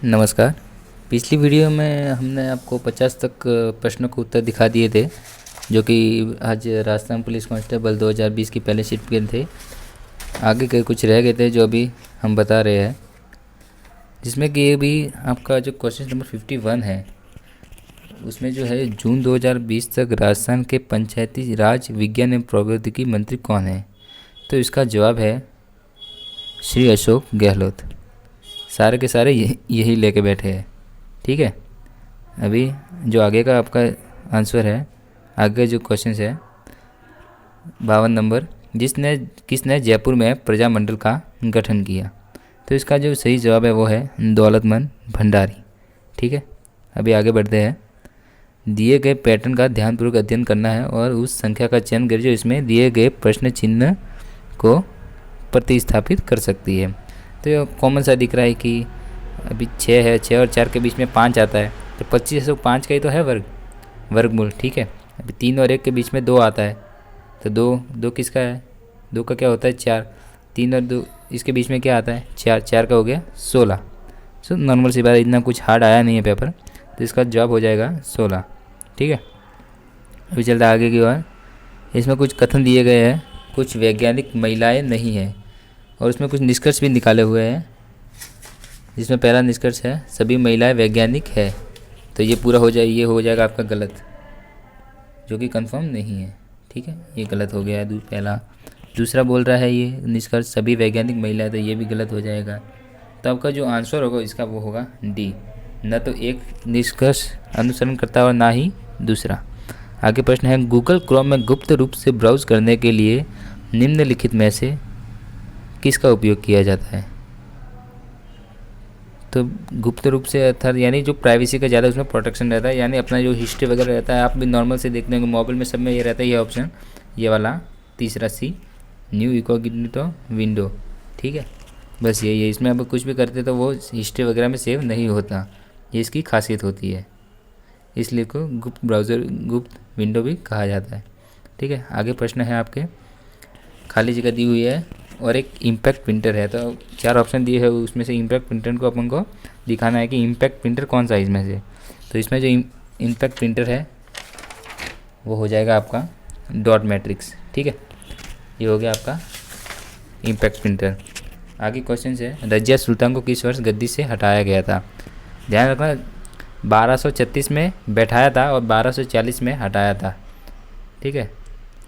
नमस्कार। पिछली वीडियो में हमने आपको 50 तक प्रश्नों के उत्तर दिखा दिए थे, जो कि आज राजस्थान पुलिस कांस्टेबल 2020 की पहले शिफ्ट के थे। आगे के कुछ रह गए थे जो अभी हम बता रहे हैं, जिसमें कि ये भी आपका जो क्वेश्चन नंबर 51 है, उसमें जो है जून 2020 तक राजस्थान के पंचायती राज विज्ञान एवं प्रौद्योगिकी मंत्री कौन है। तो इसका जवाब है श्री अशोक गहलोत। सारे के सारे यही लेके बैठे हैं। ठीक है, अभी जो आगे का आपका आंसर है, आगे जो क्वेश्चन है 52 नंबर, किसने जयपुर में प्रजामंडल का गठन किया। तो इसका जो सही जवाब है वो है दौलतमंद भंडारी। ठीक है, अभी आगे बढ़ते हैं। दिए गए पैटर्न का ध्यानपूर्वक अध्ययन करना है और उस संख्या का चयन करें जो इसमें दिए गए प्रश्न चिन्ह को प्रतिस्थापित कर सकती है। तो ये कॉमन सा दिख रहा है कि अभी 6 है, 6 और 4 के बीच में 5 आता है, तो 25/5 का ही तो है वर्गमूल। ठीक है, अभी 3 और 1 के बीच में 2 आता है, तो दो किसका है, 2 का क्या होता है 4, 3 और 2 इसके बीच में क्या आता है 4, 4 का हो गया 16। सो नॉर्मल सी बात, इतना कुछ हार्ड आया नहीं है पेपर, तो इसका जवाब हो जाएगा 16। ठीक है, अभी चलता आगे की ओर। इसमें कुछ कथन दिए गए हैं, कुछ वैज्ञानिक महिलाएं नहीं हैं, और उसमें कुछ निष्कर्ष भी निकाले हुए हैं, जिसमें पहला निष्कर्ष है सभी महिलाएं वैज्ञानिक है। तो ये पूरा ये हो जाएगा आपका गलत, जो कि कंफर्म नहीं है। ठीक है, ये गलत हो गया है पहला। दूसरा बोल रहा है ये निष्कर्ष सभी वैज्ञानिक महिलाएं, तो ये भी गलत हो जाएगा। तो आपका जो आंसर होगा इसका वो होगा डी, न तो एक निष्कर्ष अनुसरण करता है और ना ही दूसरा। आगे प्रश्न है गूगल क्रोम में गुप्त रूप से ब्राउज करने के लिए निम्नलिखित में से किसका उपयोग किया जाता है। तो गुप्त रूप से अर्थात यानी जो प्राइवेसी का ज़्यादा उसमें प्रोटेक्शन रहता है, यानी अपना जो हिस्ट्री वगैरह रहता है आप भी नॉर्मल से देखने को मोबाइल में सब में ये रहता है, ये ऑप्शन ये वाला तीसरा सी, न्यू इकोग्निटो विंडो। ठीक है, बस यही है। इसमें अब कुछ भी करते तो वो हिस्ट्री वगैरह में सेव नहीं होता, ये इसकी खासियत होती है, इसलिए को गुप्त ब्राउज़र गुप्त विंडो भी कहा जाता है। ठीक है, आगे प्रश्न है आपके, खाली जगह दी हुई है और एक इम्पैक्ट प्रिंटर है, तो 4 ऑप्शन दिए है, उसमें से इम्पैक्ट प्रिंटर को अपन को दिखाना है कि इम्पैक्ट प्रिंटर कौन सा है इसमें से। तो इसमें जो इम्पैक्ट प्रिंटर है वो हो जाएगा आपका डॉट मैट्रिक्स। ठीक है, ये हो गया आपका इम्पैक्ट प्रिंटर। आगे क्वेश्चन है रजिया सुल्तान को किस वर्ष गद्दी से हटाया गया था। ध्यान रखना 1236 में बैठाया था और 1240 में हटाया था। ठीक है,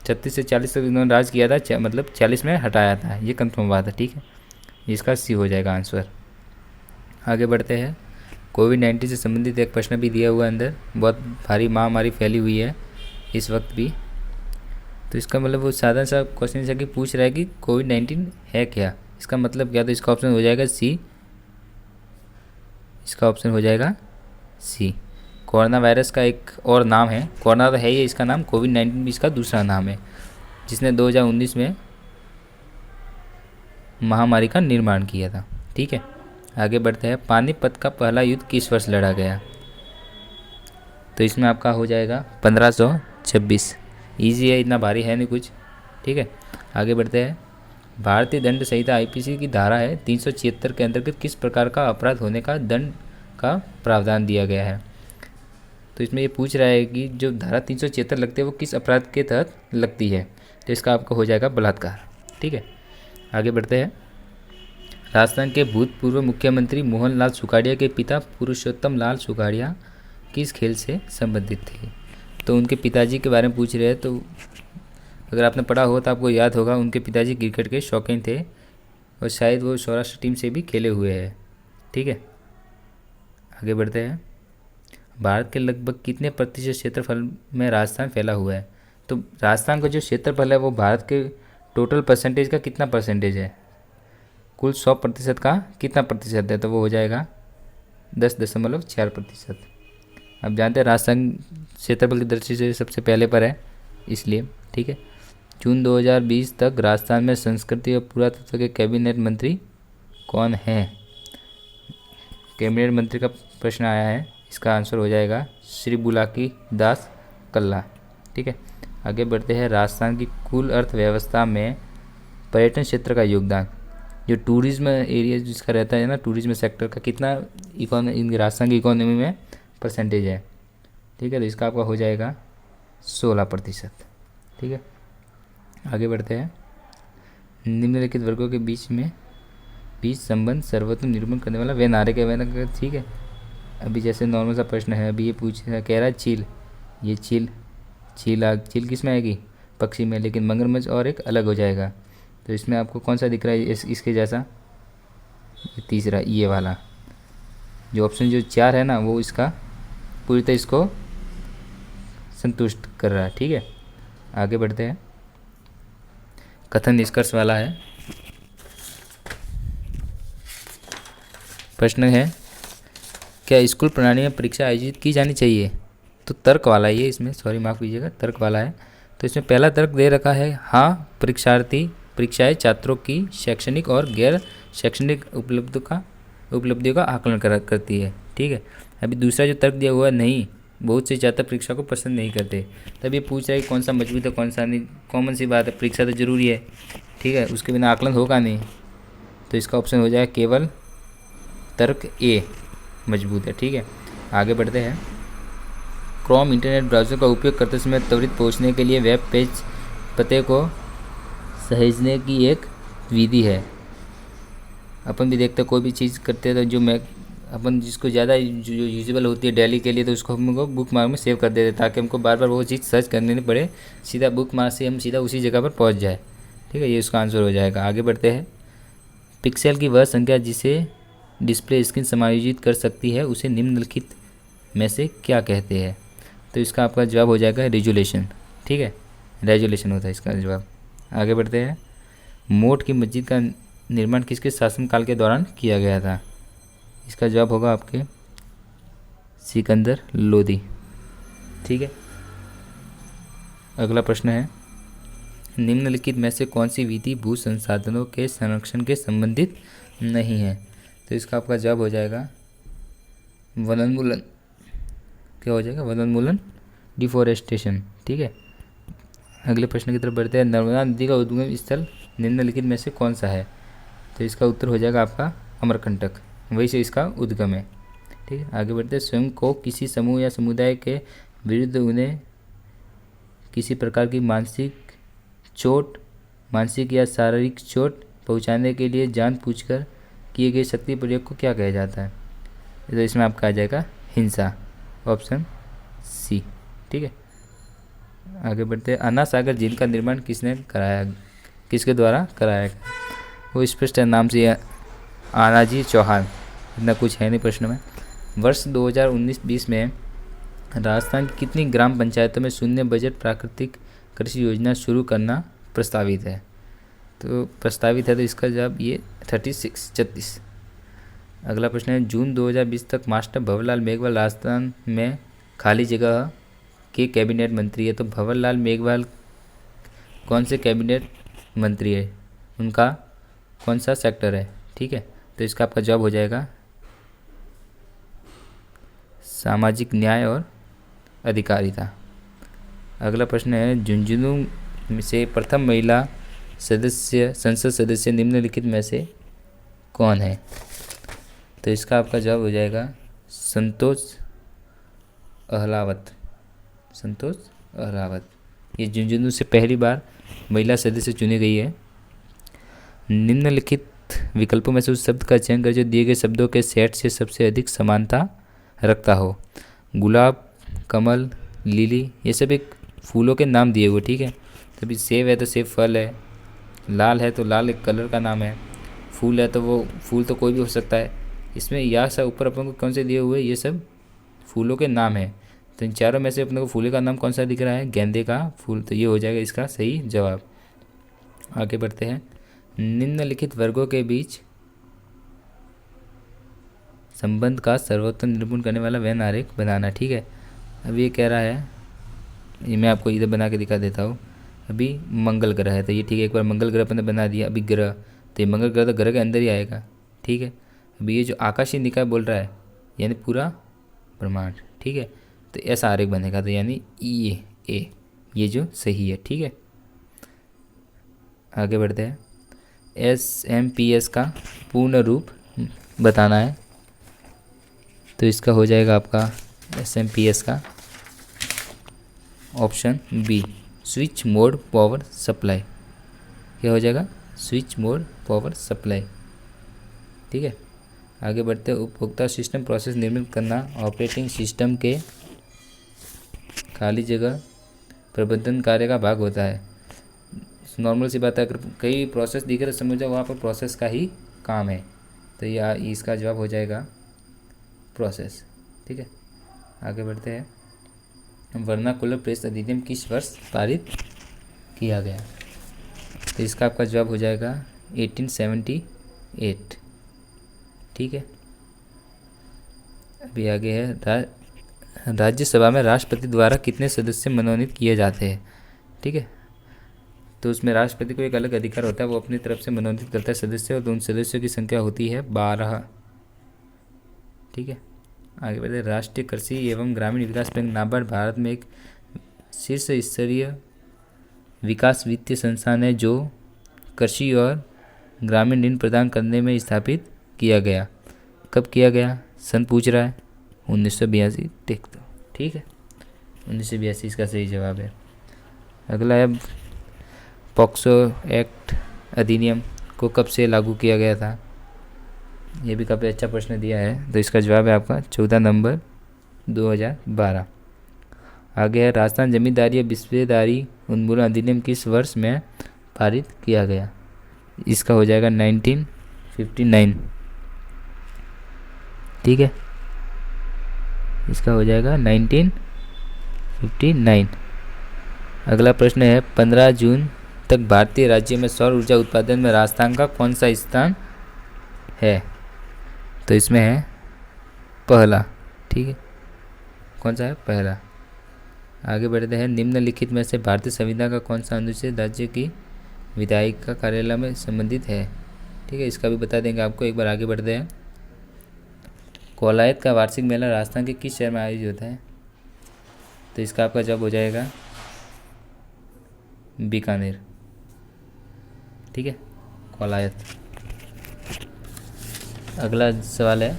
36 से 40 तक इन्होंने राज किया था, मतलब 40 में हटाया था, ये कंफर्म बात है। ठीक है, इसका सी हो जाएगा आंसर। आगे बढ़ते हैं, कोविड-19 से संबंधित एक प्रश्न भी दिया हुआ है अंदर, बहुत भारी महामारी फैली हुई है इस वक्त भी। तो इसका मतलब वो साधारण सा क्वेश्चन है कि पूछ रहा है कि कोविड-19 है क्या, इसका मतलब क्या। तो इसका ऑप्शन हो जाएगा सी, इसका ऑप्शन हो जाएगा सी। कोरोना वायरस का एक और नाम है, कोरोना तो है ही इसका नाम, कोविड-19 भी इसका दूसरा नाम है, जिसने 2019 में महामारी का निर्माण किया था। ठीक है, आगे बढ़ते हैं, पानीपत का पहला युद्ध किस वर्ष लड़ा गया। तो इसमें आपका हो जाएगा 1526। ईजी है, इतना भारी है नहीं कुछ। ठीक है, आगे बढ़ते हैं, भारतीय दंड संहिता आईपीसी की धारा है 376 के अंतर्गत किस प्रकार का अपराध होने का दंड का प्रावधान दिया गया है। तो इसमें ये पूछ रहा है कि जो धारा 376 लगती है वो किस अपराध के तहत लगती है। तो इसका आपको हो जाएगा बलात्कार। ठीक है, आगे बढ़ते हैं, राजस्थान के भूतपूर्व मुख्यमंत्री मोहनलाल सुखाड़िया के पिता पुरुषोत्तम लाल सुखाड़िया किस खेल से संबंधित थे। तो उनके पिताजी के बारे में पूछ रहे हैं, तो अगर आपने पढ़ा हो तो आपको याद होगा उनके पिताजी क्रिकेट के शौकीन थे और शायद वो सौराष्ट्र टीम से भी खेले हुए हैं। ठीक है, आगे बढ़ते हैं, भारत के लगभग कितने प्रतिशत क्षेत्रफल में राजस्थान फैला हुआ है। तो राजस्थान का जो क्षेत्रफल है वो भारत के टोटल परसेंटेज का कितना परसेंटेज है, कुल 100% का कितना प्रतिशत है। तो वो हो जाएगा 10.4%। अब जानते हैं राजस्थान क्षेत्रफल की दृष्टि से सबसे पहले पर है, इसलिए। ठीक है, जून 2020 तक राजस्थान में संस्कृति और पुरातत्व के कैबिनेट मंत्री कौन हैं। कैबिनेट मंत्री का प्रश्न आया है, इसका आंसर हो जाएगा श्री बुलाकी दास कल्ला। ठीक है, आगे बढ़ते हैं, राजस्थान की कुल अर्थव्यवस्था में पर्यटन क्षेत्र का योगदान। जो टूरिज्म एरिया जिसका रहता है ना, टूरिज्म सेक्टर का कितना इनके राजस्थान की इकोनॉमी में परसेंटेज है। ठीक है, तो इसका आपका हो जाएगा 16%। ठीक है, आगे बढ़ते हैं। निम्नलिखित वर्गों के बीच संबंध सर्वोत्तम निरूपण करने वाला वे नारे के वे। ठीक है, अभी जैसे नॉर्मल सा प्रश्न है, अभी ये कह रहा है चील, ये चील किस में आएगी, पक्षी में, लेकिन मगरमच्छ और एक अलग हो जाएगा। तो इसमें आपको कौन सा दिख रहा है इसके जैसा, तीसरा ये वाला जो ऑप्शन जो 4 है ना, वो इसका पूरी तरह इसको संतुष्ट कर रहा है। ठीक है, आगे बढ़ते हैं। कथन निष्कर्ष वाला है प्रश्न है, क्या स्कूल प्रणाली में परीक्षा आयोजित की जानी चाहिए? तो तर्क वाला है ये, इसमें सॉरी माफ़ कीजिएगा, तर्क वाला है। तो इसमें पहला तर्क दे रखा है, हाँ परीक्षाएं छात्रों की शैक्षणिक और गैर शैक्षणिक उपलब्धियों का आकलन करती है। ठीक है, अभी दूसरा जो तर्क दिया हुआ है, नहीं, बहुत से छात्र परीक्षा को पसंद नहीं करते। तब ये पूछ रहा है कौन सा मजबूत है कौन सा नहीं। कॉमन सी बात है, परीक्षा तो ज़रूरी है। ठीक है, उसके बिना आकलन होगा नहीं। तो इसका ऑप्शन हो जाएगा केवल तर्क ए मजबूत है। ठीक है, आगे बढ़ते हैं। क्रोम इंटरनेट ब्राउज़र का उपयोग करते समय त्वरित पहुंचने के लिए वेब पेज पते को सहेजने की एक विधि है। अपन भी देखते कोई भी चीज़ करते हैं तो जो अपन जिसको ज़्यादा जो यूजेबल होती है डेली के लिए, तो उसको हमको बुक मार्क में सेव कर देते हैं, ताकि हमको बार बार वो चीज़ सर्च करनी नहीं पड़े, सीधा बुक मार्क से हम सीधा उसी जगह पर पहुंच जाए। ठीक है, ये उसका आंसर हो जाएगा। आगे बढ़ते हैं। पिक्सेल की वह संख्या जिसे डिस्प्ले स्क्रीन समायोजित कर सकती है उसे निम्नलिखित में से क्या कहते हैं? तो इसका आपका जवाब हो जाएगा रेजोल्यूशन। ठीक है, रेजोल्यूशन होता है इसका जवाब। आगे बढ़ते हैं। मोट की मस्जिद का निर्माण किसके शासनकाल के दौरान किया गया था? इसका जवाब होगा आपके सिकंदर लोदी। ठीक है, अगला प्रश्न है, निम्नलिखित में से कौन सी विधि भू संसाधनों के संरक्षण के संबंधित नहीं है? तो इसका आपका जवाब हो जाएगा वनोन्मूलन। क्या हो जाएगा? वनोन्मूलन, डिफोरेस्टेशन। ठीक है, अगले प्रश्न की तरफ बढ़ते हैं। नर्मदा नदी का उद्गम स्थल निम्नलिखित में से कौन सा है? तो इसका उत्तर हो जाएगा आपका अमरकंटक, वही से इसका उद्गम है। ठीक है, आगे बढ़ते हैं। स्वयं को किसी समूह या समुदाय के विरुद्ध उन्हें किसी प्रकार की मानसिक या शारीरिक चोट पहुंचाने के लिए जानबूझकर किए गए शक्ति प्रयोग को क्या कहा जाता है? तो इसमें आपका आ जाएगा हिंसा, ऑप्शन सी। ठीक है, आगे बढ़ते हैं। अन्ना सागर झील का निर्माण किसके द्वारा कराया गया? वो स्पष्ट है नाम से, आनाजी चौहान, इतना कुछ है नहीं प्रश्न में। वर्ष 2019-20 में राजस्थान की कितनी ग्राम पंचायतों में शून्य बजट प्राकृतिक कृषि योजना शुरू करना प्रस्तावित है? तो प्रस्तावित है, तो इसका जवाब ये 36। अगला प्रश्न है, जून 2020 तक मास्टर भंवरलाल मेघवाल राजस्थान में खाली जगह के कैबिनेट मंत्री है। तो भंवरलाल मेघवाल कौन से कैबिनेट मंत्री है, उनका कौन सा सेक्टर है? ठीक है, तो इसका आपका जवाब हो जाएगा सामाजिक न्याय और अधिकारिता। अगला प्रश्न है, झुंझुनू से प्रथम महिला संसद सदस्य निम्नलिखित में से कौन है? तो इसका आपका जवाब हो जाएगा संतोष अहलावत। ये झुंझुनू से पहली बार महिला सदस्य चुनी गई है। निम्नलिखित विकल्पों में से उस शब्द का चयन कर जो दिए गए शब्दों के सेट से सबसे अधिक समानता रखता हो। गुलाब, कमल, लिली, ये सब एक फूलों के नाम दिए हुए। ठीक है, तभी सेब है तो सेब फल है, लाल है तो लाल एक कलर का नाम है, फूल है तो वो फूल तो कोई भी हो सकता है। इसमें या सा ऊपर अपन को कौन से दिए हुए, ये सब फूलों के नाम है। तो इन चारों में से अपने को फूल का नाम कौन सा दिख रहा है? गेंदे का फूल। तो ये हो जाएगा इसका सही जवाब। आगे बढ़ते हैं। निम्नलिखित वर्गों के बीच संबंध का सर्वोत्तम निरूपण करने वाला वेन आरेख बनाना। ठीक है, अब ये कह रहा है, ये मैं आपको इधर बना के दिखा देता हूँ। अभी मंगल ग्रह है, तो ये ठीक है, एक बार मंगल ग्रह अपन ने बना दिया। अभी ग्रह, तो ये मंगल ग्रह तो ग्रह के अंदर ही आएगा। ठीक है, अभी ये जो आकाशीय निकाय बोल रहा है यानी पूरा ब्रह्मांड। ठीक है, तो ऐसा आरेख बनेगा, तो यानी ये जो सही है। ठीक है, आगे बढ़ते हैं। SMPS का पूर्ण रूप बताना है। तो इसका हो जाएगा आपका SMPS का option B, switch mode power supply. क्या हो जाएगा? Switch mode power supply. ठीक है, आगे बढ़ते हैं। उपभोक्ता सिस्टम प्रोसेस निर्मित करना ऑपरेटिंग सिस्टम के खाली जगह प्रबंधन कार्य का भाग होता है। नॉर्मल सी बात है, अगर कई प्रोसेस दिख रहे समझ जाओ वहाँ पर प्रोसेस का ही काम है। तो ये इसका जवाब हो जाएगा प्रोसेस। ठीक है, आगे बढ़ते हैं। वर्नाकुलर प्रेस अधिनियम किस वर्ष पारित किया गया? तो इसका आपका जवाब हो जाएगा 1878। ठीक है, अभी आगे है राज्यसभा में राष्ट्रपति द्वारा कितने सदस्य मनोनीत किए जाते हैं? ठीक है, तो उसमें राष्ट्रपति को एक अलग अधिकार होता है, वो अपनी तरफ से मनोनीत करता है सदस्य, और उन सदस्यों की संख्या होती है 12। ठीक है, आगे बढ़ते। राष्ट्रीय कृषि एवं ग्रामीण विकास बैंक नाबार्ड भारत में एक शीर्ष स्तरीय विकास वित्तीय संस्थान है जो कृषि और ग्रामीण ऋण प्रदान करने में स्थापित किया गया। कब किया गया? सन पूछ रहा है, 1982। देख दो। ठीक है, 1982 इसका सही जवाब है। अगला है पॉक्सो एक्ट अधिनियम को कब से लागू किया गया था? ये भी काफ़ी अच्छा प्रश्न दिया है। तो इसका जवाब है आपका 14 नवंबर 2012। आगे है राजस्थान जमींदारी और बिस्पेदारी उन्मूलन अधिनियम किस वर्ष में पारित किया गया? इसका हो जाएगा 1959। ठीक है, इसका हो जाएगा 1959। अगला प्रश्न है 15 जून तक भारतीय राज्य में सौर ऊर्जा उत्पादन में राजस्थान का कौन सा स्थान है? तो इसमें है पहला। ठीक है, कौन सा है? पहला। आगे बढ़ते हैं। निम्नलिखित में से भारतीय संविधान का कौन सा अनुच्छेद राज्य की विधायिका कार्यालय में संबंधित है? ठीक है, इसका भी बता देंगे आपको। एक बार आगे बढ़ते हैं। कौलायत का वार्षिक मेला राजस्थान के किस शहर में आयोजित होता है? तो इसका आपका जवाब हो जाएगा बीकानेर। ठीक है, कौलायत। अगला सवाल है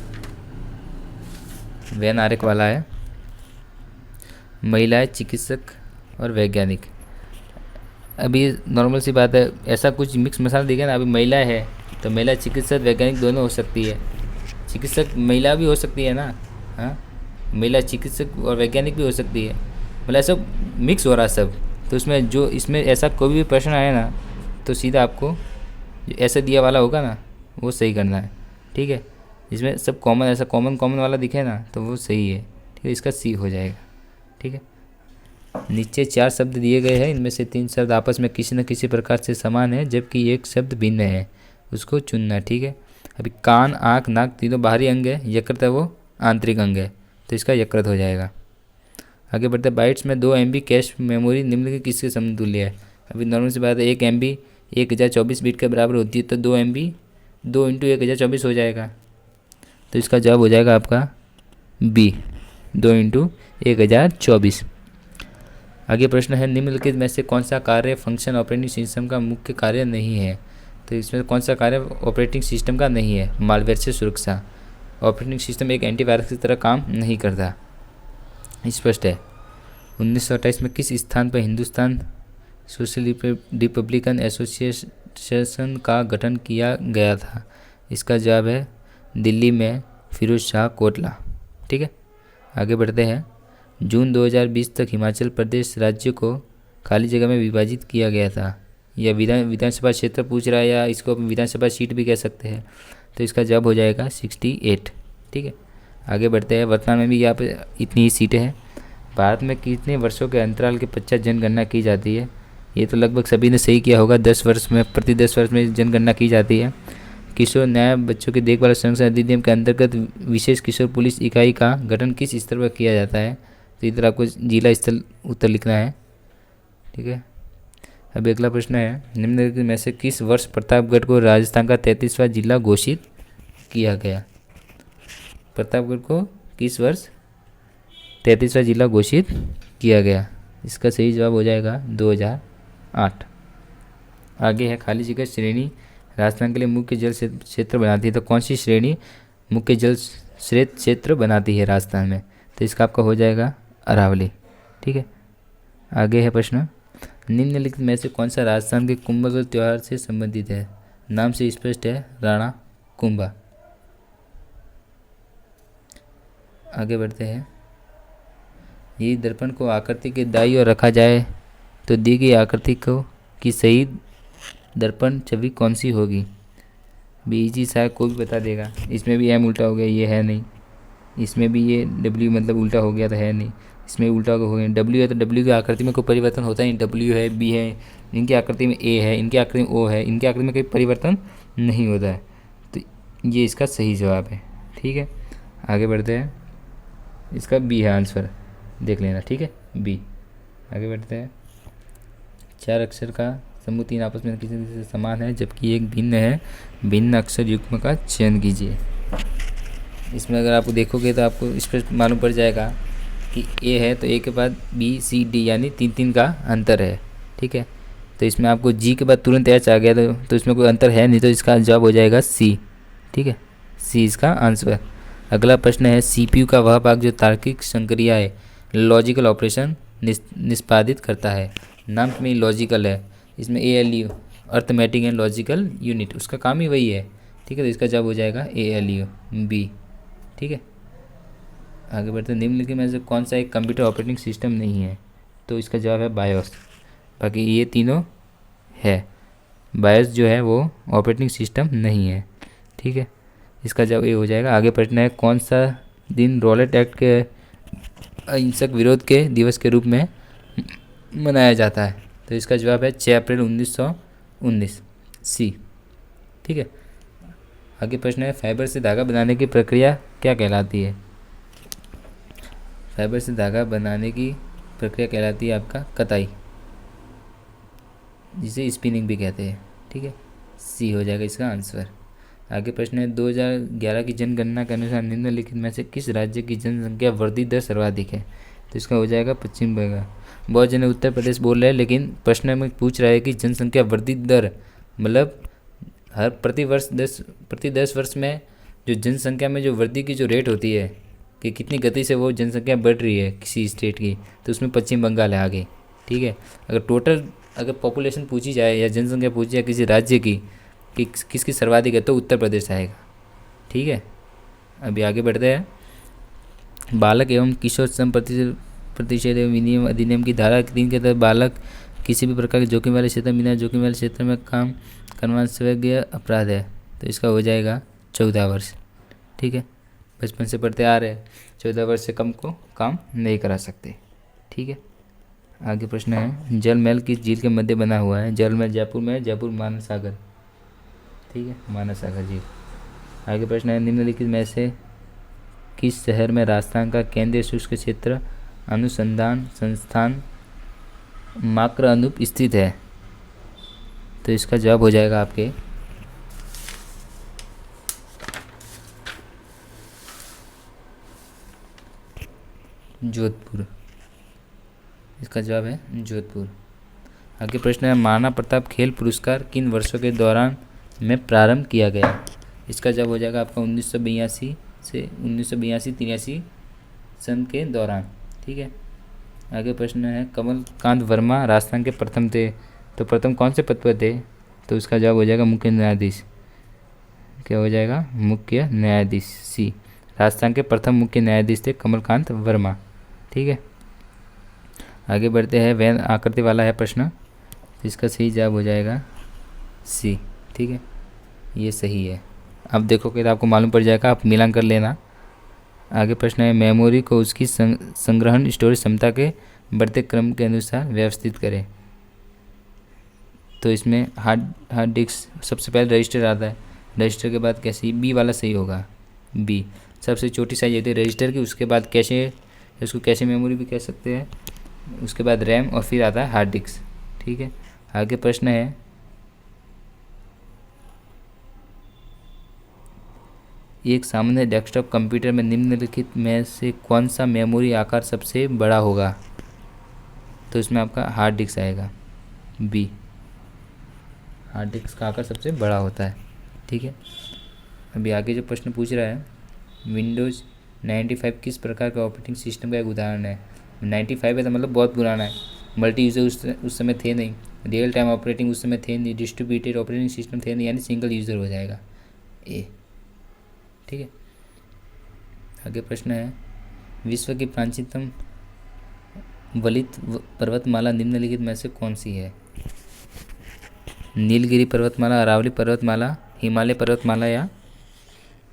वैन आरेख वाला है। महिलाएं चिकित्सक और वैज्ञानिक। अभी नॉर्मल सी बात है, ऐसा कुछ मिक्स मसाला दिखे ना। अभी महिला है तो महिला चिकित्सक वैज्ञानिक दोनों हो सकती है। चिकित्सक महिला भी हो सकती है ना, हाँ, महिला चिकित्सक और वैज्ञानिक भी हो सकती है। मतलब ऐसा मिक्स हो रहा है सब। तो उसमें जो इसमें ऐसा कोई भी प्रश्न आए ना तो सीधा आपको जो ऐसा दिया वाला होगा ना वो सही करना है। ठीक है, इसमें सब कॉमन, ऐसा कॉमन वाला दिखे ना तो वो सही है। ठीक है, इसका सी हो जाएगा। ठीक है, नीचे 4 शब्द दिए गए हैं, इनमें से 3 शब्द आपस में किसी न किसी प्रकार से समान है जबकि एक शब्द भिन्न है, उसको चुनना। ठीक है, अभी कान, आँख, नाक तीनों बाहरी अंग है, यकृत है वो आंतरिक अंग है, तो इसका यकृत हो जाएगा। आगे बढ़ते बाइट्स में 2 MB कैश मेमोरी निम्नलिखित किसके समतुल्य है? अभी नॉर्मल सी बात है, 1 MB 1024 बिट के बराबर होती है, तो 2 MB 2 × 1024 हो जाएगा। तो इसका जवाब हो जाएगा आपका बी, 2 × 1024। आगे प्रश्न है निम्नलिखित में से कौन सा कार्य फंक्शन ऑपरेटिंग सिस्टम का मुख्य कार्य नहीं है? तो इसमें कौन सा कार्य ऑपरेटिंग सिस्टम का नहीं है? मालवेयर से सुरक्षा। ऑपरेटिंग सिस्टम एक एंटीवायरस की तरह काम नहीं करता, स्पष्ट है। 1928 में किस स्थान पर हिंदुस्तान सोशल रिपब्लिकन एसोसिएशन का गठन किया गया था? इसका जवाब है दिल्ली में फिरोज शाह कोटला। ठीक है, आगे बढ़ते हैं। जून 2020 तक हिमाचल प्रदेश राज्य को खाली जगह में विभाजित किया गया था। यह विधानसभा क्षेत्र पूछ रहा है या इसको विधानसभा सीट भी कह सकते हैं। तो इसका जवाब हो जाएगा 68। ठीक है, आगे बढ़ते हैं। वर्तमान में भी यहाँ पे इतनी ही सीटें हैं। भारत में कितने वर्षों के अंतराल के पश्चात जनगणना की जाती है? ये तो लगभग सभी ने सही किया होगा। 10 वर्ष में, प्रति 10 वर्ष में जनगणना की जाती है। किशोर न्याय बच्चों की देखभाल संरक्षण अधिनियम के अंतर्गत विशेष किशोर पुलिस इकाई का गठन किस स्तर पर किया जाता है? तो इधर आपको जिला स्तर उत्तर लिखना है। ठीक है, अब अगला प्रश्न है निम्नलिखित में से किस वर्ष प्रतापगढ़ को राजस्थान का 33वां जिला घोषित किया गया? प्रतापगढ़ को किस वर्ष 33वां जिला घोषित किया गया? इसका सही जवाब हो जाएगा 2008। आगे है खाली जगह श्रेणी राजस्थान के लिए मुख्य जल क्षेत्र बनाती है, तो कौन सी श्रेणी मुख्य जल स्रोत क्षेत्र बनाती है राजस्थान में? तो इसका आपका हो जाएगा अरावली। ठीक है, आगे है प्रश्न, निम्नलिखित में से कौन सा राजस्थान के कुंभगल त्यौहार से संबंधित है? नाम से स्पष्ट है, राणा कुंभा। आगे बढ़ते हैं, यदि दर्पण को आकृति के दाईं ओर रखा जाए तो दी गई आकृति को की सही दर्पण छवि कौन सी होगी? बीजी शायद कोई भी बता देगा। इसमें भी एम उल्टा हो गया, ये है नहीं। इसमें भी ये डब्ल्यू मतलब उल्टा हो गया तो है नहीं। इसमें उल्टा हो गया, डब्ल्यू है तो डब्ल्यू की आकृति में कोई परिवर्तन होता ही नहीं। डब्ल्यू है, बी है, इनकी आकृति में ए है, इनकी आकृति में ओ है, इनकी आकृति में कोई परिवर्तन नहीं होता है, तो ये इसका सही जवाब है। ठीक है, आगे बढ़ते हैं, इसका बी है आंसर, देख लेना। ठीक है, बी। आगे बढ़ते हैं, 4 अक्षर का समूह 3 आपस में किसी से समान है जबकि एक भिन्न है, भिन्न अक्षर युग्म का चयन कीजिए। इसमें अगर आप देखोगे तो आपको स्पष्ट मालूम पड़ जाएगा कि ए है तो ए के बाद बी सी डी यानी 3 का अंतर है। ठीक है, तो इसमें आपको जी के बाद तुरंत एच आ गया तो इसमें कोई अंतर है नहीं, तो इसका जवाब हो जाएगा सी। ठीक है, सी इसका आंसर। अगला प्रश्न है, सीपीयू का वह भाग जो तार्किक संक्रियाएं लॉजिकल ऑपरेशन निष्पादित करता है। नाम में लॉजिकल है, इसमें ALU arithmetic and logical unit, उसका काम ही वही है। ठीक है, तो इसका जवाब हो जाएगा ALU, बी। ठीक है, आगे बढ़ते हैं, निम्नलिखित में से कौन सा एक कंप्यूटर ऑपरेटिंग सिस्टम नहीं है? तो इसका जवाब है बायोस। बाकी ये तीनों है, बायोस जो है वो ऑपरेटिंग सिस्टम नहीं है। ठीक है, इसका जवाब ये हो जाएगा। आगे प्रश्न है, कौन सा दिन रॉलेट एक्ट के अहिंसक विरोध के दिवस के रूप में मनाया जाता है? तो इसका जवाब है 6 अप्रैल 1919, सी। ठीक है, आगे प्रश्न है, फाइबर से धागा बनाने की प्रक्रिया क्या कहलाती है? फाइबर से धागा बनाने की प्रक्रिया कहलाती है आपका कताई, जिसे स्पिनिंग भी कहते हैं। ठीक है, सी हो जाएगा इसका आंसर। आगे प्रश्न है, 2011 की जनगणना के अनुसार निम्नलिखित में से किस राज्य की जनसंख्या वृद्धि दर सर्वाधिक है? तो इसका हो जाएगा पश्चिम बंगाल। बहुत जने उत्तर प्रदेश बोल रहे हैं, लेकिन प्रश्न में पूछ रहा है कि जनसंख्या वृद्धि दर मतलब हर प्रति 10 वर्ष में जो जनसंख्या में जो वृद्धि की जो रेट होती है कि कितनी गति से वो जनसंख्या बढ़ रही है किसी स्टेट की, तो उसमें पश्चिम बंगाल है आगे। ठीक है, अगर टोटल अगर पॉपुलेशन पूछी जाए या जनसंख्या पूछी जाए किसी राज्य की कि किसकी सर्वाधिक है, तो उत्तर प्रदेश आएगा। ठीक है, अभी आगे बढ़ते हैं, बालक एवं किशोर श्रम प्रतिषेध एवं विनियम अधिनियम की धारा 3 के तहत बालक किसी भी प्रकार के जोखिम वाले क्षेत्र बिना जोखिम वाले क्षेत्र में काम करना स्वीकार्य अपराध है। तो इसका हो जाएगा 14 वर्ष। ठीक है, बचपन से पढ़ते आ रहे हैं, 14 वर्ष से कम को काम नहीं करा सकते। ठीक है, आगे प्रश्न है, जल महल किस झील के मध्य बना हुआ है? जल महल जयपुर में, जयपुर मानस सागर। ठीक है, मानस सागर झील। आगे प्रश्न है, निम्नलिखित में से किस शहर में राजस्थान का केंद्रीय शुष्क क्षेत्र अनुसंधान संस्थान माक्र अनूप स्थित है? तो इसका जवाब हो जाएगा आपके जोधपुर। इसका जवाब है जोधपुर। आगे प्रश्न है, महाराणा प्रताप खेल पुरस्कार किन वर्षों के दौरान में प्रारंभ किया गया? इसका जवाब हो जाएगा आपका 1982 से 1982-83 सन के दौरान। ठीक है, आगे प्रश्न है, कमलकांत वर्मा राजस्थान के प्रथम थे, तो प्रथम कौन से पद पर थे? तो इसका जवाब हो जाएगा मुख्य न्यायाधीश। क्या हो जाएगा? मुख्य न्यायाधीश, सी। राजस्थान के प्रथम मुख्य न्यायाधीश थे कमलकांत वर्मा। ठीक है, आगे बढ़ते हैं, वैन आकृति वाला है प्रश्न, इसका सही जवाब हो जाएगा सी। ठीक है, ये सही है। अब देखोगे तो आपको मालूम पड़ जाएगा, आप मिलान कर लेना। आगे प्रश्न है, मेमोरी को उसकी संग्रहण स्टोरेज क्षमता के बढ़ते क्रम के अनुसार व्यवस्थित करें। तो इसमें हार्ड डिस्क सबसे पहले रजिस्टर आता है, रजिस्टर के बाद कैसे, बी वाला सही होगा, बी। सबसे छोटी साइज होती है रजिस्टर की, उसके बाद कैशे, इसको कैशे मेमोरी भी कह सकते हैं, उसके बाद रैम और फिर आता है हार्ड डिस्क। ठीक है, आगे प्रश्न है, एक सामान्य डेस्कटॉप कंप्यूटर में निम्नलिखित में से कौन सा मेमोरी आकार सबसे बड़ा होगा? तो इसमें आपका हार्ड डिस्क आएगा, बी। हार्ड डिस्क का आकार सबसे बड़ा होता है। ठीक है, अभी आगे जो प्रश्न पूछ रहा है, विंडोज़ 95 किस प्रकार का ऑपरेटिंग सिस्टम का एक उदाहरण है। 95 है तो मतलब बहुत पुराना है। मल्टी यूज़र उस समय थे नहीं, रियल टाइम ऑपरेटिंग उस समय थे नहीं, डिस्ट्रीब्यूटेड ऑपरेटिंग सिस्टम थे नहीं, यानी सिंगल यूज़र हो जाएगा ए। ठीक है, आगे प्रश्न है, विश्व की प्राचीनतम वलित पर्वतमाला निम्नलिखित में से कौन सी है। नीलगिरी पर्वतमाला, अरावली पर्वतमाला, हिमालय पर्वतमाला, या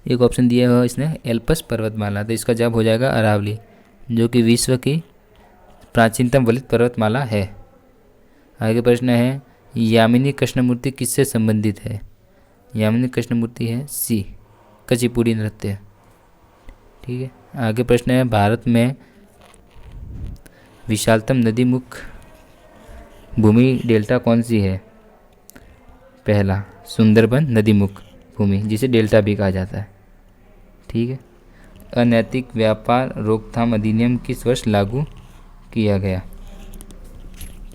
एक ऑप्शन दिया हुआ इसने एल्पस पर्वतमाला। तो इसका जवाब हो जाएगा अरावली, जो कि विश्व की प्राचीनतम वलित पर्वतमाला है। आगे प्रश्न है, यामिनी कृष्णमूर्ति किससे संबंधित है। यामिनी कृष्णमूर्ति है सी, कुचिपुड़ी नृत्य। ठीक है, आगे प्रश्न है, भारत में विशालतम नदी मुख भूमि डेल्टा कौन सी है। पहला, सुंदरबन नदी मुख भूमि, जिसे डेल्टा भी कहा जाता है। ठीक है, अनैतिक व्यापार रोकथाम अधिनियम किस वर्ष लागू किया गया।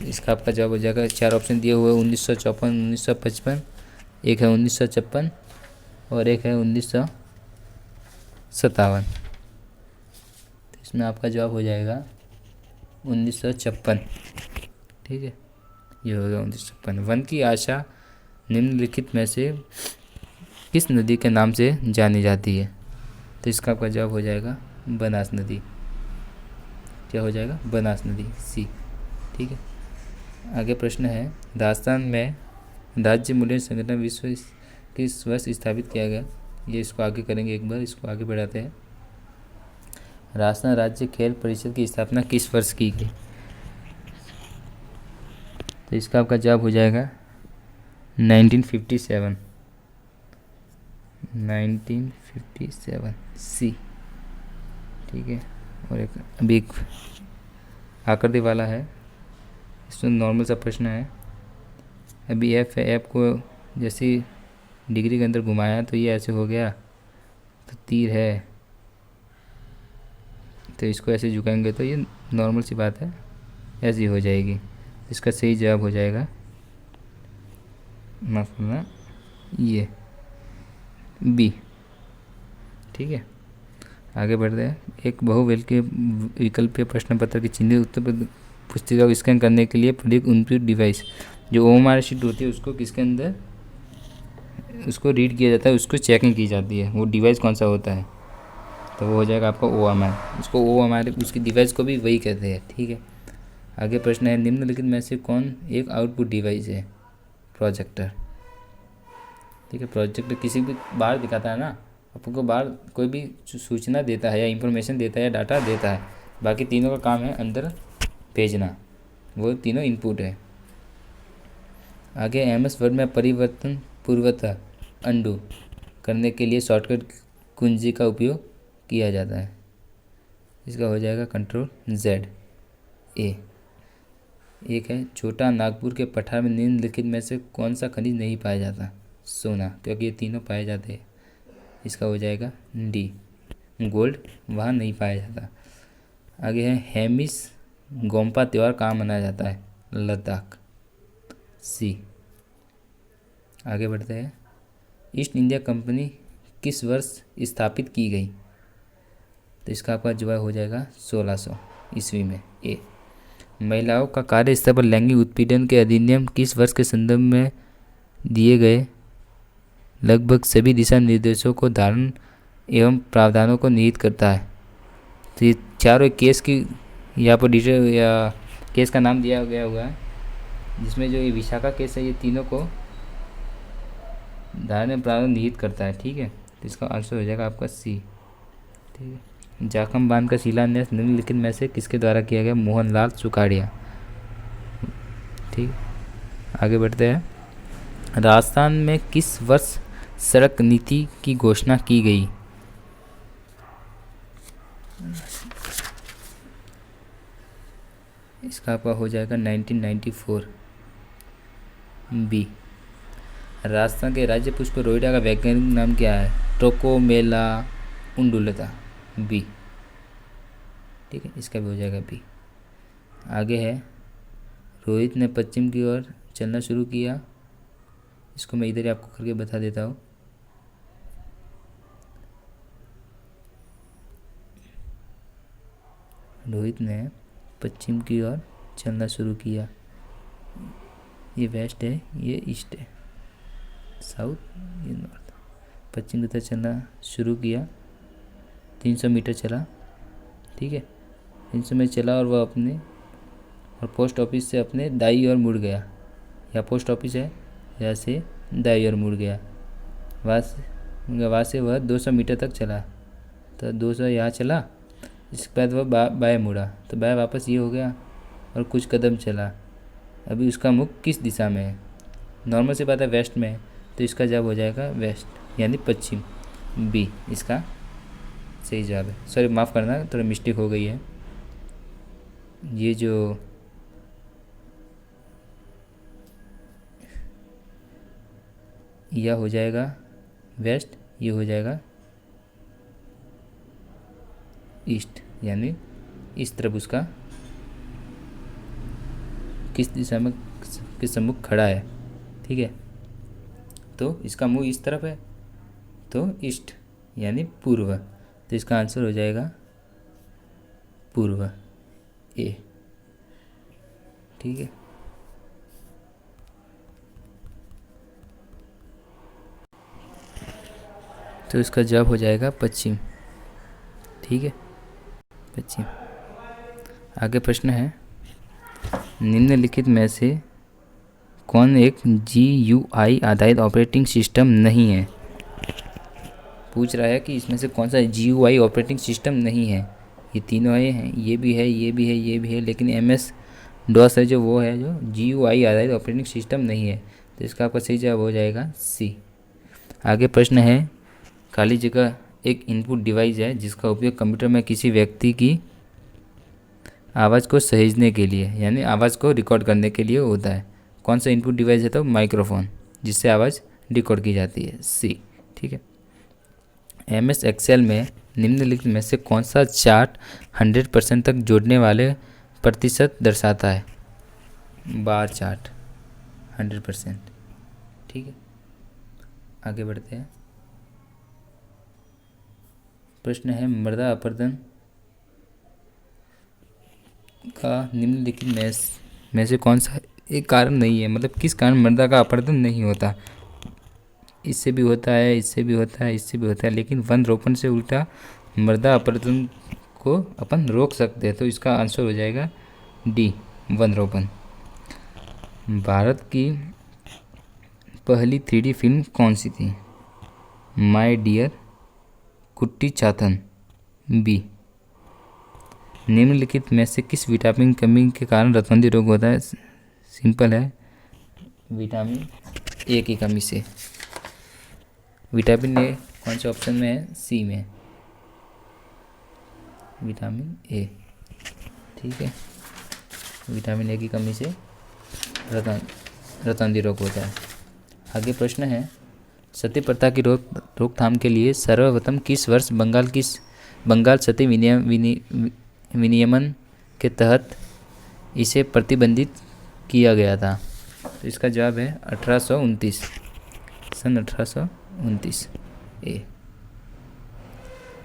इसका आपका जवाब हो जाएगा, 4 ऑप्शन दिए हुए, 1954, 1955, एक है 1956 और एक है 1957। तो इसमें आपका जवाब हो जाएगा 1956। ठीक है, ये हो गया 1956। वन की आशा निम्नलिखित में से किस नदी के नाम से जानी जाती है। तो इसका आपका जवाब हो जाएगा बनास नदी। क्या हो जाएगा, बनास नदी, सी। ठीक है, आगे प्रश्न है, राजस्थान में राज्य मूल्य संगठन विश्व किस वर्ष स्थापित किया गया। ये इसको आगे करेंगे, एक बार इसको आगे बढ़ाते हैं। राजस्थान राज्य खेल परिषद की स्थापना किस वर्ष की गई। तो इसका आपका जवाब हो जाएगा 1957, 1957, सी। ठीक है, और एक अभी एक आकृति वाला है, इसमें नॉर्मल सा प्रश्न है। अभी एफ है, एफ को जैसे डिग्री के अंदर घुमाया तो ये ऐसे हो गया, तो तीर है तो इसको ऐसे झुकाएंगे तो ये नॉर्मल सी बात है, ऐसी हो जाएगी। इसका सही जवाब हो जाएगा, माफ करना, ये बी। ठीक है, आगे बढ़ते हैं। एक विकल्पीय प्रश्न पत्र की चिन्हित उत्तर पुस्तिका को स्कैन करने के लिए प्रयुक्त इनपुट डिवाइस, जो ओएमआर शीट होती है उसको किसके अंदर उसको रीड किया जाता है, उसको चेकिंग की जाती है, वो डिवाइस कौन सा होता है। तो वो हो जाएगा आपका ओएमआर। उसको ओएमआर उसकी डिवाइस को भी वही कहते हैं। ठीक है, आगे प्रश्न है, निम्नलिखित में से कौन एक आउटपुट डिवाइस है। प्रोजेक्टर। ठीक है, प्रोजेक्टर किसी भी बाहर दिखाता है ना, आपको बाहर कोई भी सूचना देता है या इंफॉर्मेशन देता है या डाटा देता है, बाकी तीनों का काम है अंदर भेजना, वो तीनों इनपुट है। आगे एमएस वर्ड में परिवर्तन पूर्वतः अंडू करने के लिए शॉर्टकट कुंजी का उपयोग किया जाता है। इसका हो जाएगा कंट्रोल जेड, ए। एक है, छोटा नागपुर के पठार में निम्नलिखित में से कौन सा खनिज नहीं पाया जाता। सोना, क्योंकि ये तीनों पाए जाते हैं। इसका हो जाएगा डी, गोल्ड वहाँ नहीं पाया जाता। आगे है, हेमिस गोम्पा त्यौहार कहाँ मनाया जाता है। लद्दाख, सी। आगे बढ़ते हैं, ईस्ट इंडिया कंपनी किस वर्ष स्थापित की गई। तो इसका आपका जवाब हो जाएगा 1600 ईस्वी में, ए। महिलाओं का कार्य स्थल पर लैंगिक उत्पीड़न के अधिनियम किस वर्ष के संदर्भ में दिए गए लगभग सभी दिशा निर्देशों को धारण एवं प्रावधानों को निहित करता है। तो ये चारों केस की यहाँ पर डिटेल या केस का नाम दिया गया हुआ है, जिसमें जो ये विशाखा केस है ये तीनों को धारण प्रावधान निहित करता है। ठीक है, तो इसका आंसर हो जाएगा आपका सी। ठीक है, जाखम बांध का शिलान्यास निम्नलिखित में से किसके द्वारा किया गया। मोहनलाल सुखाड़िया। ठीक, आगे बढ़ते हैं, राजस्थान में किस वर्ष सड़क नीति की घोषणा की गई। इसका आपका हो जाएगा 1994, बी। राजस्थान के राज्य पुष्प रोइडा का वैज्ञानिक नाम क्या है। ट्रोकोमेला उंडुलता, बी। ठीक है, इसका भी हो जाएगा बी। आगे है, रोहित ने पश्चिम की ओर चलना शुरू किया इसको मैं इधर ही आपको करके बता देता हूँ। रोहित ने पश्चिम की ओर चलना शुरू किया। ये वेस्ट है, ये ईस्ट है, साउथ, ये नॉर्थ। पश्चिम की तरफ चलना शुरू किया, 300 मीटर चला, ठीक है। 300 मीटर चला और वह अपने और पोस्ट ऑफिस से अपने दाई ओर मुड़ गया। या पोस्ट ऑफिस है, यहाँ से दाई ओर मुड़ गया। वहाँ से वह 200 मीटर तक चला, तो 200 यहाँ चला। इसके बाद वह बाएँ मुड़ा, तो बाएँ वापस ये हो गया और कुछ कदम चला। अभी उसका मुख किस दिशा में है? नॉर्मल से बात है वेस्ट में है, तो इसका जवाब हो जाएगा वेस्ट यानी पश्चिम, बी इसका सही जवाब है। सॉरी माफ़ करना, थोड़ा मिस्टेक हो गई है। ये जो यह हो जाएगा वेस्ट, ये हो जाएगा ईस्ट, यानी इस तरफ उसका किस दिशा में किस सम्मुख खड़ा है, ठीक है। तो इसका मुंह इस तरफ है, तो ईस्ट यानी पूर्व, तो इसका आंसर हो जाएगा पूर्व, ए, ठीक है। तो इसका जवाब हो जाएगा पश्चिम, ठीक है, पश्चिम। आगे प्रश्न है, निम्नलिखित में से कौन एक GUI आधारित ऑपरेटिंग सिस्टम नहीं है? पूछ रहा है कि इसमें से कौन सा GUI ऑपरेटिंग सिस्टम नहीं है। ये तीनों हैं, ये भी है, ये भी है, ये भी है, लेकिन MS DOS है जो, वो है जो GUI आधारित ऑपरेटिंग सिस्टम नहीं है। तो इसका आपका सही जवाब हो जाएगा C। आगे प्रश्न है, खाली जगह एक इनपुट डिवाइस है जिसका उपयोग कंप्यूटर में किसी व्यक्ति की आवाज़ को सहेजने के लिए यानी आवाज़ को रिकॉर्ड करने के लिए होता है। कौन सा इनपुट डिवाइस है? तो माइक्रोफोन, जिससे आवाज़ रिकॉर्ड की जाती है, C, ठीक है। MS Excel में निम्नलिखित में से कौन सा चार्ट 100% तक जोड़ने वाले प्रतिशत दर्शाता है? बार चार्ट 100%, ठीक है। आगे बढ़ते हैं। प्रश्न है, मृदा अपरदन का निम्नलिखित में से कौन सा एक कारण नहीं है? मतलब किस कारण मृदा का अपरदन नहीं होता? इससे भी होता है, इससे भी होता है, इससे भी होता है, लेकिन वन रोपण से उल्टा मृदा अपरदन को अपन रोक सकते हैं। तो इसका आंसर हो जाएगा डी, वन रोपण। भारत की पहली 3D फिल्म कौन सी थी? माय डियर कुट्टी चातन, बी। निम्नलिखित में से किस विटामिन कमी के कारण रतौंधी रोग होता है? सिंपल है, विटामिन ए की कमी से। विटामिन ए कौन से ऑप्शन में है? सी में, विटामिन ए, ठीक है। विटामिन ए की कमी से रतौंधी रोग होता है। आगे प्रश्न है, सती प्रथा की रोकथाम के लिए सर्वप्रथम किस वर्ष बंगाल सती विनियमन के तहत इसे प्रतिबंधित किया गया था? तो इसका जवाब है 1829, सन 1829, ए।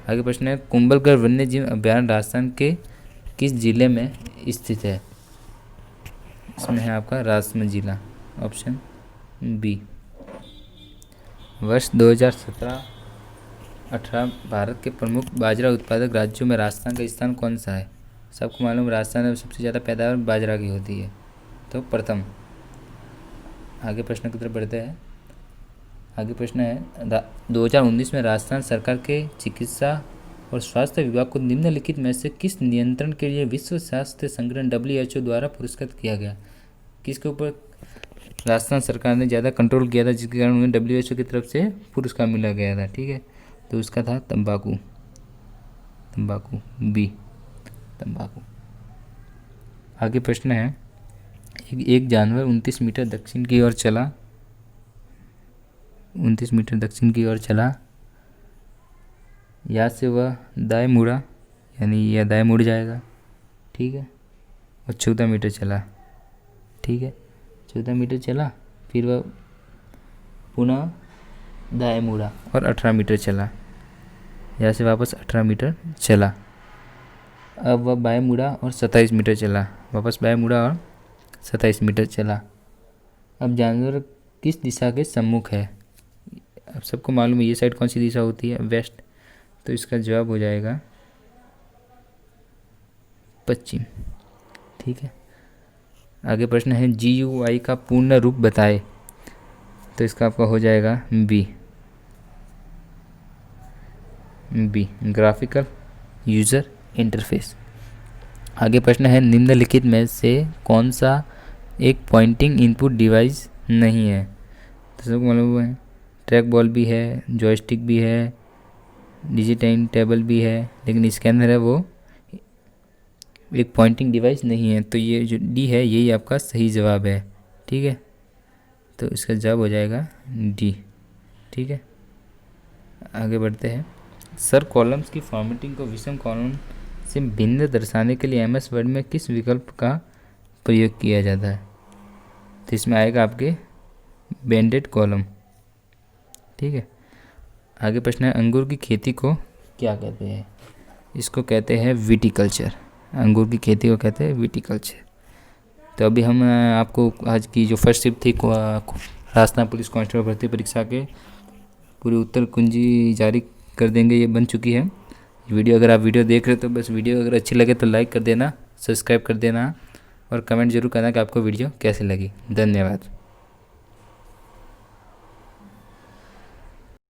आगे प्रश्न है, कुंभलगढ़ वन्यजीव अभयारण्य राजस्थान के किस जिले में स्थित है? इसमें है आपका राजसमंद जिला, ऑप्शन बी। वर्ष 2017-18 भारत के प्रमुख बाजरा उत्पादक राज्यों में राजस्थान का स्थान कौन सा है? सबको मालूम राजस्थान में सबसे ज़्यादा पैदावार बाजरा की होती है, तो प्रथम। आगे प्रश्न की तरफ बढ़ते हैं। आगे प्रश्न है, 2019 में राजस्थान सरकार के चिकित्सा और स्वास्थ्य विभाग को निम्नलिखित में से किस नियंत्रण के लिए विश्व स्वास्थ्य संगठन WHO द्वारा पुरस्कृत किया गया? किसके ऊपर राजस्थान सरकार ने ज़्यादा कंट्रोल किया था जिसके कारण उन्हें WHO की तरफ से पुरस्कार मिला गया था, ठीक है। तो उसका था तंबाकू, बी, तंबाकू। आगे प्रश्न है, एक जानवर 29 मीटर दक्षिण की ओर चला, 29 मीटर दक्षिण की ओर चला, यहाँ से वह दाएं मुड़ा, यानी यह दाएं मुड़ जाएगा, ठीक है। और 14 मीटर चला, ठीक है, 14 मीटर चला, फिर वह पुनः दाएं मुड़ा और 18 मीटर चला। यहाँ से वापस 18 मीटर चला। अब वह बाएं मुड़ा और 27 मीटर चला। वापस बाएं मुड़ा और 27 मीटर चला। अब जानवर किस दिशा के सम्मुख है? अब सबको मालूम है ये साइड कौन सी दिशा होती है, वेस्ट, तो इसका जवाब हो जाएगा पश्चिम। ठीक है। आगे प्रश्न है GUI का पूर्ण रूप बताए, तो इसका आपका हो जाएगा बी, ग्राफिकल यूज़र इंटरफेस। आगे प्रश्न है निम्नलिखित में से कौन सा एक पॉइंटिंग इनपुट डिवाइस नहीं है? तो सबको मालूम है ट्रैक बॉल भी है, जॉयस्टिक भी है, डिजिटाइन टेबल भी है, लेकिन इसके अंदर है वो एक पॉइंटिंग डिवाइस नहीं है। तो ये जो डी है यही आपका सही जवाब है। ठीक है, तो इसका जवाब हो जाएगा डी। ठीक है, आगे बढ़ते हैं। सर कॉलम्स की फॉर्मेटिंग को विषम कॉलम से भिन्न दर्शाने के लिए MS वर्ड में किस विकल्प का प्रयोग किया जाता है? तो इसमें आएगा आपके बैंडेड कॉलम। ठीक है, आगे प्रश्न है अंगूर की खेती को क्या कहते हैं? इसको कहते हैं विटीकल्चर। अंगूर की खेती को कहते हैं विटीकल्चर। तो अभी हम आपको आज की जो फर्स्ट शिफ्ट थी राजस्थान पुलिस कांस्टेबल भर्ती परीक्षा के पूरी उत्तर कुंजी जारी कर देंगे, ये बन चुकी है वीडियो। अगर आप वीडियो देख रहे हो तो बस वीडियो अगर अच्छी लगे तो लाइक कर देना, सब्सक्राइब कर देना और कमेंट जरूर करना कि आपको वीडियो कैसे लगी। धन्यवाद।